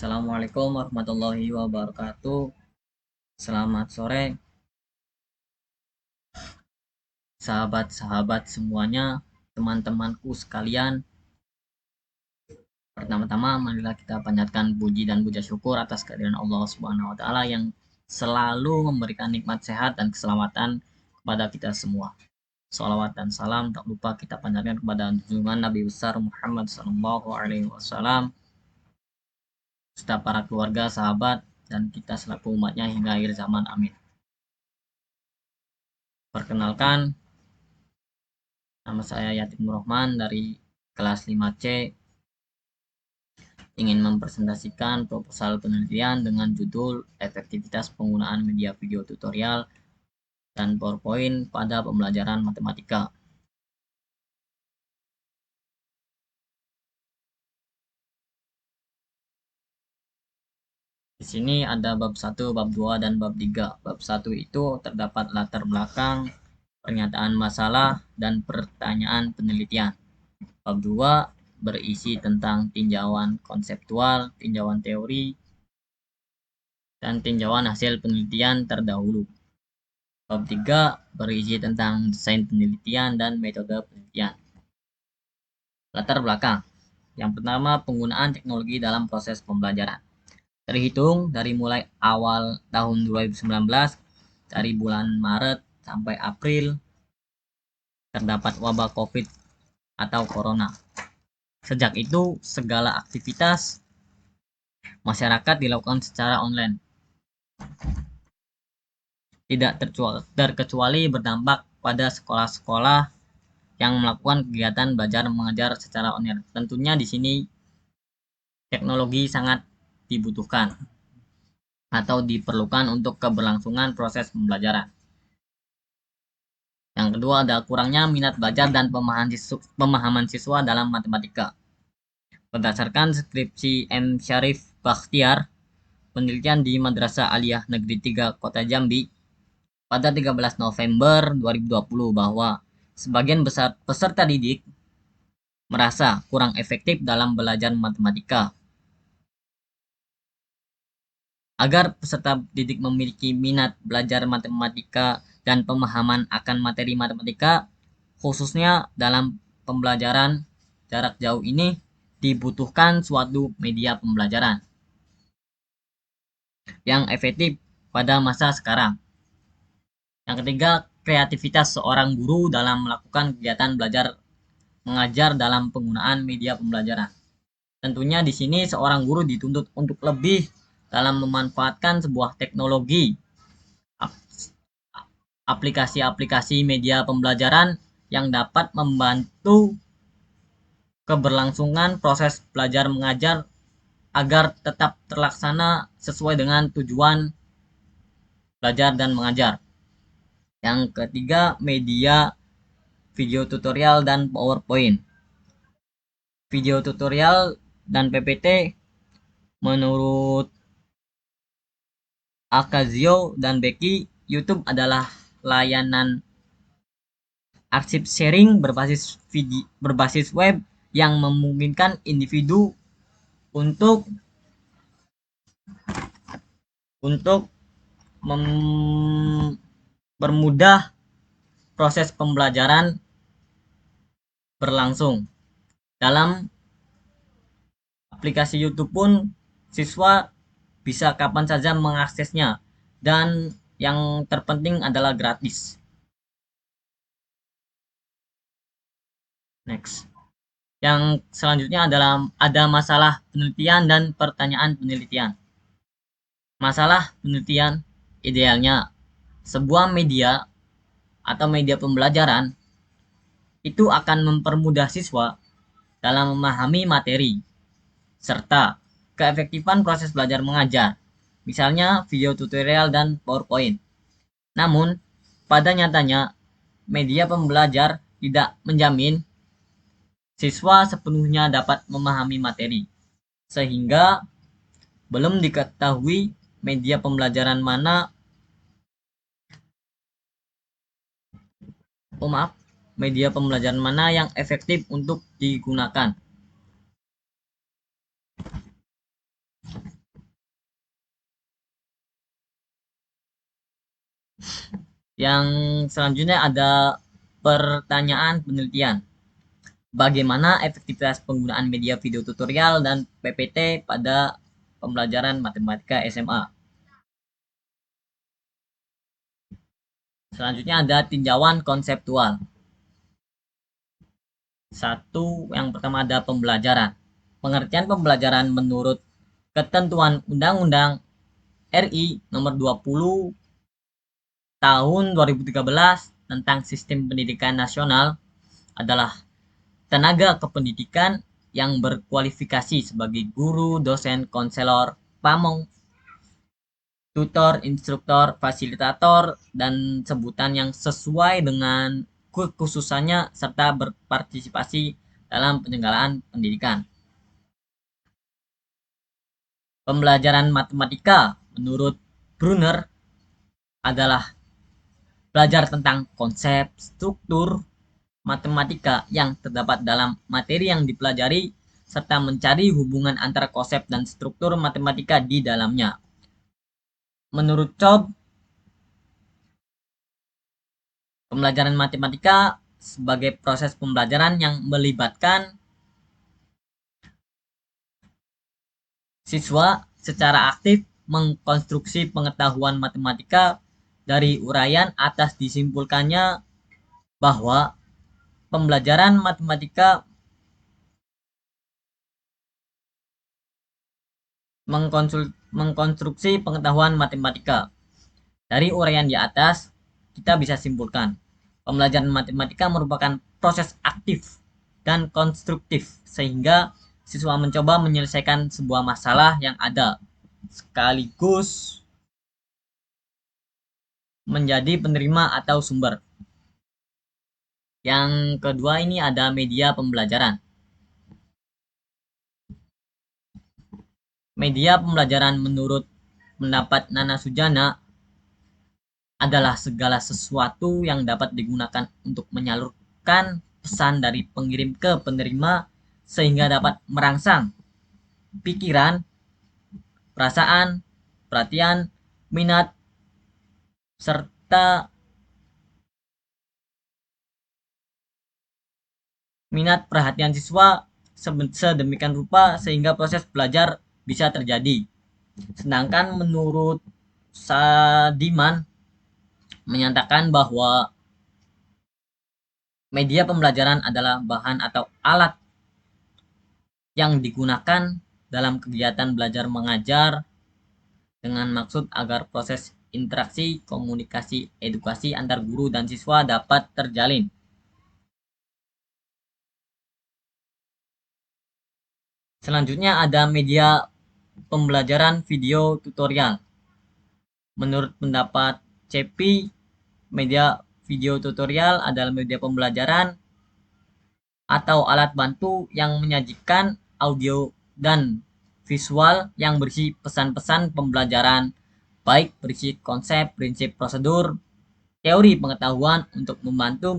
Assalamualaikum warahmatullahi wabarakatuh. Selamat sore, sahabat-sahabat semuanya, teman-temanku sekalian. Pertama-tama, marilah kita panjatkan puji dan puja syukur atas kehadiran Allah Subhanahu wa taala yang selalu memberikan nikmat sehat dan keselamatan kepada kita semua. Salawat dan salam tak lupa kita panjatkan kepada junjungan Nabi besar Muhammad sallallahu alaihi wasallam, serta para keluarga, sahabat, dan kita selaku umatnya hingga akhir zaman. Amin. Perkenalkan, nama saya Yatim Nurrohman dari kelas 5C, ingin mempresentasikan proposal penelitian dengan judul Efektivitas Penggunaan Media Video Tutorial dan PowerPoint pada Pembelajaran Matematika. Di sini ada bab 1, bab 2, dan bab 3. Bab 1 itu terdapat latar belakang, pernyataan masalah, dan pertanyaan penelitian. Bab 2 berisi tentang tinjauan konseptual, tinjauan teori, dan tinjauan hasil penelitian terdahulu. Bab 3 berisi tentang desain penelitian dan metode penelitian. Latar belakang. Yang pertama, penggunaan teknologi dalam proses pembelajaran. Terhitung dari mulai awal tahun 2019, dari bulan Maret sampai April, terdapat wabah COVID atau Corona. Sejak itu, segala aktivitas masyarakat dilakukan secara online. Tidak terkecuali berdampak pada sekolah-sekolah yang melakukan kegiatan belajar mengajar secara online. Tentunya di sini teknologi sangat dibutuhkan atau diperlukan untuk keberlangsungan proses pembelajaran. Yang kedua, ada kurangnya minat belajar dan pemahaman siswa dalam matematika. Berdasarkan skripsi M. Syarif Bakhtiar, penelitian di Madrasah Aliyah Negeri 3 Kota Jambi, pada 13 November 2020 bahwa sebagian besar peserta didik merasa kurang efektif dalam belajar matematika. Agar peserta didik memiliki minat belajar matematika dan pemahaman akan materi matematika, khususnya dalam pembelajaran jarak jauh ini, dibutuhkan suatu media pembelajaran yang efektif pada masa sekarang. Yang ketiga, kreativitas seorang guru dalam melakukan kegiatan belajar mengajar dalam penggunaan media pembelajaran. Tentunya di sini seorang guru dituntut untuk lebih dalam memanfaatkan sebuah teknologi, aplikasi-aplikasi media pembelajaran yang dapat membantu keberlangsungan proses belajar mengajar agar tetap terlaksana sesuai dengan tujuan belajar dan mengajar. Yang ketiga, media video tutorial dan PowerPoint. Video tutorial dan PPT menurut Akazio dan Becky, YouTube adalah layanan arsip sharing berbasis web yang memungkinkan individu untuk mempermudah proses pembelajaran berlangsung. Dalam aplikasi YouTube pun siswa bisa kapan saja mengaksesnya, dan yang terpenting adalah gratis. Next. Yang selanjutnya adalah ada masalah penelitian dan pertanyaan penelitian. Masalah penelitian, idealnya sebuah media atau media pembelajaran itu akan mempermudah siswa dalam memahami materi serta keefektifan proses belajar mengajar, misalnya video tutorial dan PowerPoint. Namun, pada nyatanya, media pembelajar tidak menjamin siswa sepenuhnya dapat memahami materi, sehingga belum diketahui media pembelajaran mana media pembelajaran mana yang efektif untuk digunakan. Yang selanjutnya ada pertanyaan penelitian. Bagaimana efektivitas penggunaan media video tutorial dan PPT pada pembelajaran matematika SMA? Selanjutnya ada tinjauan konseptual. Satu, yang pertama ada pembelajaran. Pengertian pembelajaran menurut ketentuan Undang-Undang RI Nomor 20 Tahun 2013 tentang Sistem Pendidikan Nasional adalah tenaga kependidikan yang berkualifikasi sebagai guru, dosen, konselor, pamong, tutor, instruktur, fasilitator, dan sebutan yang sesuai dengan kekhususannya serta berpartisipasi dalam penyelenggaraan pendidikan. Pembelajaran matematika menurut Brunner adalah belajar tentang konsep, struktur, matematika yang terdapat dalam materi yang dipelajari serta mencari hubungan antara konsep dan struktur matematika di dalamnya. Menurut Cobb, pembelajaran matematika sebagai proses pembelajaran yang melibatkan siswa secara aktif mengkonstruksi pengetahuan matematika dari uraian atas disimpulkannya bahwa pembelajaran matematika mengkonstruksi pengetahuan matematika. Dari uraian di atas, kita bisa simpulkan, pembelajaran matematika merupakan proses aktif dan konstruktif, sehingga siswa mencoba menyelesaikan sebuah masalah yang ada, sekaligus menjadi penerima atau sumber. Yang kedua ini ada media pembelajaran. Media pembelajaran menurut pendapat Nana Sujana adalah segala sesuatu yang dapat digunakan untuk menyalurkan pesan dari pengirim ke penerima sehingga dapat merangsang pikiran, perasaan, perhatian, minat, serta minat perhatian siswa sedemikian rupa sehingga proses belajar bisa terjadi. Sedangkan menurut Sadiman menyatakan bahwa media pembelajaran adalah bahan atau alat yang digunakan dalam kegiatan belajar mengajar dengan maksud agar proses interaksi, komunikasi, edukasi antar guru dan siswa dapat terjalin. Selanjutnya ada media pembelajaran video tutorial. Menurut pendapat Cepi, media video tutorial adalah media pembelajaran atau alat bantu yang menyajikan audio dan visual yang berisi pesan-pesan pembelajaran, baik berisi konsep, prinsip, prosedur, teori pengetahuan untuk membantu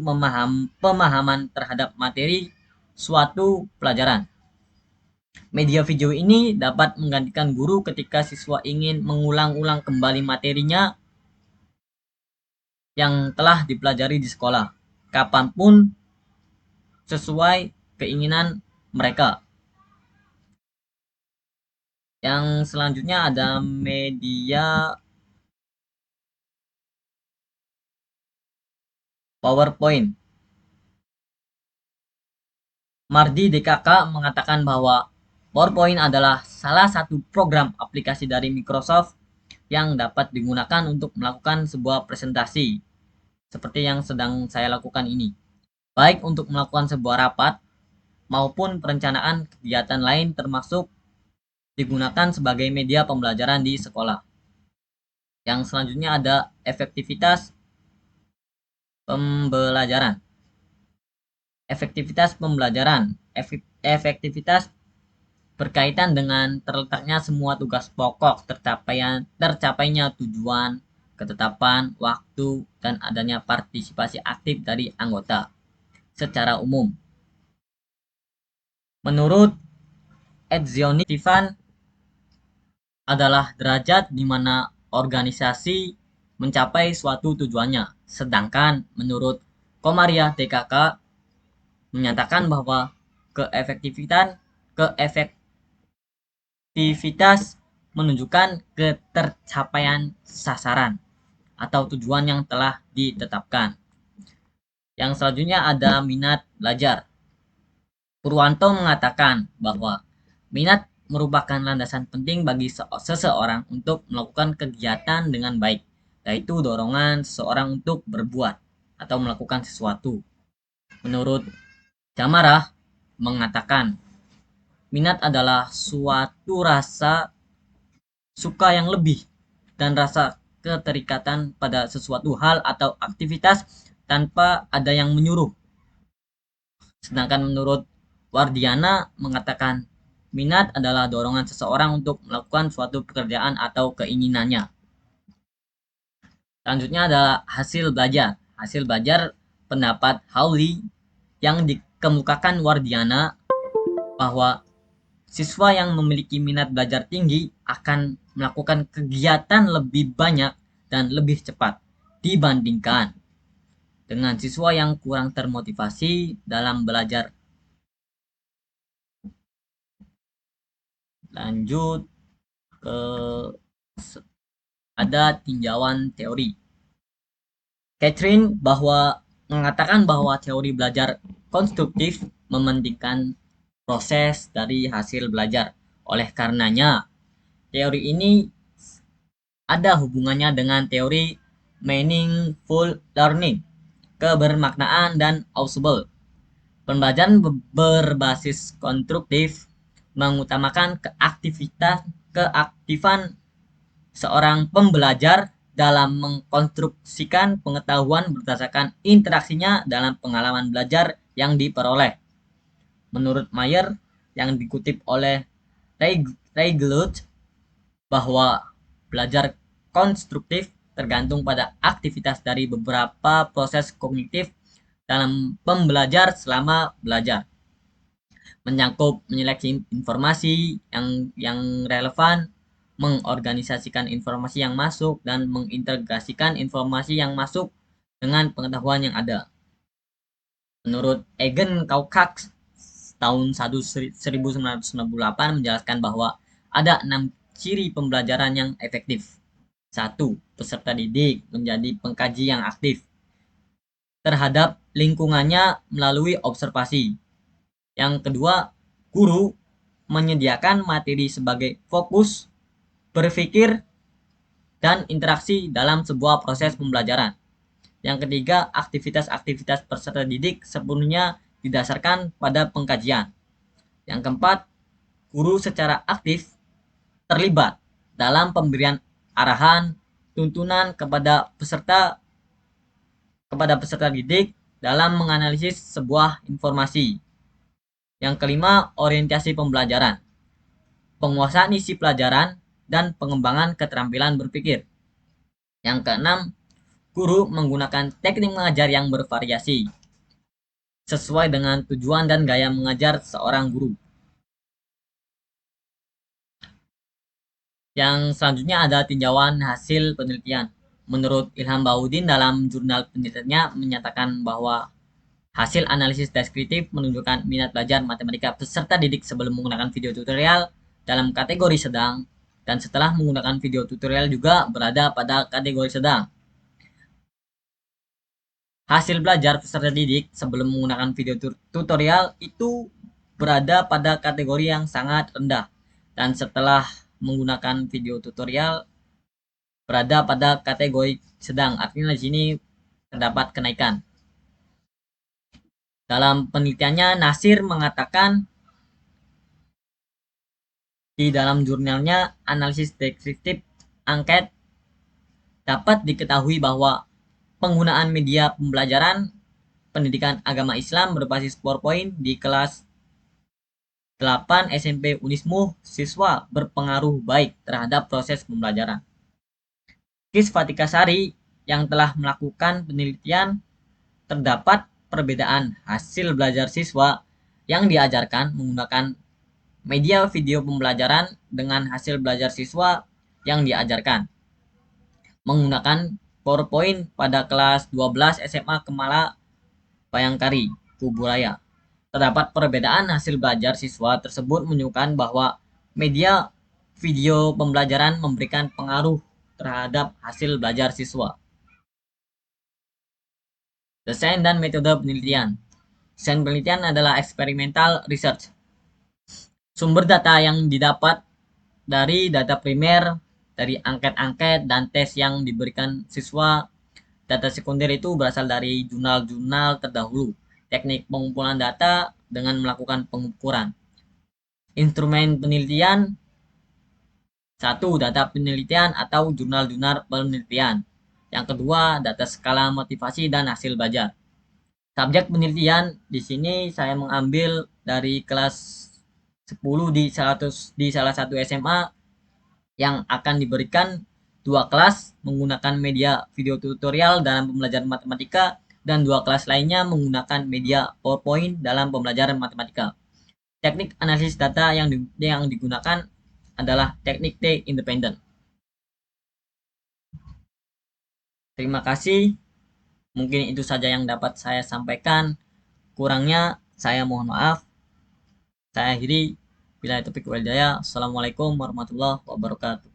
pemahaman terhadap materi suatu pelajaran. Media video ini dapat menggantikan guru ketika siswa ingin mengulang-ulang kembali materinya yang telah dipelajari di sekolah, kapanpun sesuai keinginan mereka. Yang selanjutnya ada media PowerPoint. Mardi DKK mengatakan bahwa PowerPoint adalah salah satu program aplikasi dari Microsoft yang dapat digunakan untuk melakukan sebuah presentasi seperti yang sedang saya lakukan ini, baik untuk melakukan sebuah rapat maupun perencanaan kegiatan lain, termasuk digunakan sebagai media pembelajaran di sekolah. Yang selanjutnya ada efektivitas pembelajaran. Efektivitas pembelajaran. Efektivitas berkaitan dengan terletaknya semua tugas pokok, tercapainya tujuan, ketetapan, waktu, dan adanya partisipasi aktif dari anggota secara umum. Menurut Edzioni Stefan adalah derajat di mana organisasi mencapai suatu tujuannya. Sedangkan menurut Komaria TKK menyatakan bahwa keefektivitas menunjukkan ketercapaian sasaran atau tujuan yang telah ditetapkan. Yang selanjutnya ada minat belajar. Purwanto mengatakan bahwa minat merupakan landasan penting bagi seseorang untuk melakukan kegiatan dengan baik, yaitu dorongan seseorang untuk berbuat atau melakukan sesuatu. Menurut Jamarah mengatakan, minat adalah suatu rasa suka yang lebih dan rasa keterikatan pada sesuatu hal atau aktivitas tanpa ada yang menyuruh. Sedangkan menurut Wardiana mengatakan, minat adalah dorongan seseorang untuk melakukan suatu pekerjaan atau keinginannya. Selanjutnya adalah hasil belajar. Hasil belajar pendapat Hawley yang dikemukakan Wardiana bahwa siswa yang memiliki minat belajar tinggi akan melakukan kegiatan lebih banyak dan lebih cepat dibandingkan dengan siswa yang kurang termotivasi dalam belajar. Lanjut ke ada tinjauan teori. Catherine mengatakan bahwa teori belajar konstruktif mementingkan proses dari hasil belajar. Oleh karenanya, teori ini ada hubungannya dengan teori meaningful learning, kebermaknaan dan audible. Pembelajaran berbasis konstruktif mengutamakan keaktifan seorang pembelajar dalam mengkonstruksikan pengetahuan berdasarkan interaksinya dalam pengalaman belajar yang diperoleh. Menurut Mayer yang dikutip oleh Reigelut bahwa belajar konstruktif tergantung pada aktivitas dari beberapa proses kognitif dalam pembelajar selama belajar, menyangkut menyeleksi informasi yang relevan, mengorganisasikan informasi yang masuk, dan mengintegrasikan informasi yang masuk dengan pengetahuan yang ada. Menurut Egan Kaukax tahun 1998 menjelaskan bahwa ada 6 ciri pembelajaran yang efektif. 1. Peserta didik menjadi pengkaji yang aktif terhadap lingkungannya melalui observasi. Yang kedua, guru menyediakan materi sebagai fokus berpikir dan interaksi dalam sebuah proses pembelajaran. Yang ketiga, aktivitas-aktivitas peserta didik sepenuhnya didasarkan pada pengkajian. Yang keempat, guru secara aktif terlibat dalam pemberian arahan, tuntunan kepada peserta didik dalam menganalisis sebuah informasi. Yang kelima, orientasi pembelajaran, penguasaan isi pelajaran, dan pengembangan keterampilan berpikir. Yang keenam, guru menggunakan teknik mengajar yang bervariasi sesuai dengan tujuan dan gaya mengajar seorang guru. Yang selanjutnya ada tinjauan hasil penelitian. Menurut Ilham Baudin dalam jurnal penelitiannya menyatakan bahwa hasil analisis deskriptif menunjukkan minat belajar matematika peserta didik sebelum menggunakan video tutorial dalam kategori sedang dan setelah menggunakan video tutorial juga berada pada kategori sedang. Hasil belajar peserta didik sebelum menggunakan video tutorial itu berada pada kategori yang sangat rendah dan setelah menggunakan video tutorial berada pada kategori sedang. Artinya di sini terdapat kenaikan. Dalam penelitiannya, Nasir mengatakan di dalam jurnalnya analisis deskriptif angket dapat diketahui bahwa penggunaan media pembelajaran pendidikan agama Islam berbasis PowerPoint di kelas 8 SMP Unismu siswa berpengaruh baik terhadap proses pembelajaran. Kis Fatikasari yang telah melakukan penelitian terdapat perbedaan hasil belajar siswa yang diajarkan menggunakan media video pembelajaran dengan hasil belajar siswa yang diajarkan menggunakan PowerPoint pada kelas 12 SMA Kemala Bayangkari, Kuburaya. Terdapat perbedaan hasil belajar siswa tersebut menunjukkan bahwa media video pembelajaran memberikan pengaruh terhadap hasil belajar siswa. Desain dan metode penelitian. Desain penelitian adalah experimental research. Sumber data yang didapat dari data primer, dari angket-angket dan tes yang diberikan siswa. Data sekunder itu berasal dari jurnal-jurnal terdahulu. Teknik pengumpulan data dengan melakukan pengukuran. Instrumen penelitian. 1. Data penelitian atau jurnal-jurnal penelitian. Yang kedua, data skala motivasi dan hasil belajar. Subjek penelitian di sini saya mengambil dari kelas 10 di salah satu SMA yang akan diberikan 2 kelas menggunakan media video tutorial dalam pembelajaran matematika dan 2 kelas lainnya menggunakan media PowerPoint dalam pembelajaran matematika. Teknik analisis data yang digunakan adalah teknik T independen. Terima kasih. Mungkin itu saja yang dapat saya sampaikan. Kurangnya saya mohon maaf. Saya akhiri. Bila taufiq wal hidayah. Assalamualaikum warahmatullahi wabarakatuh.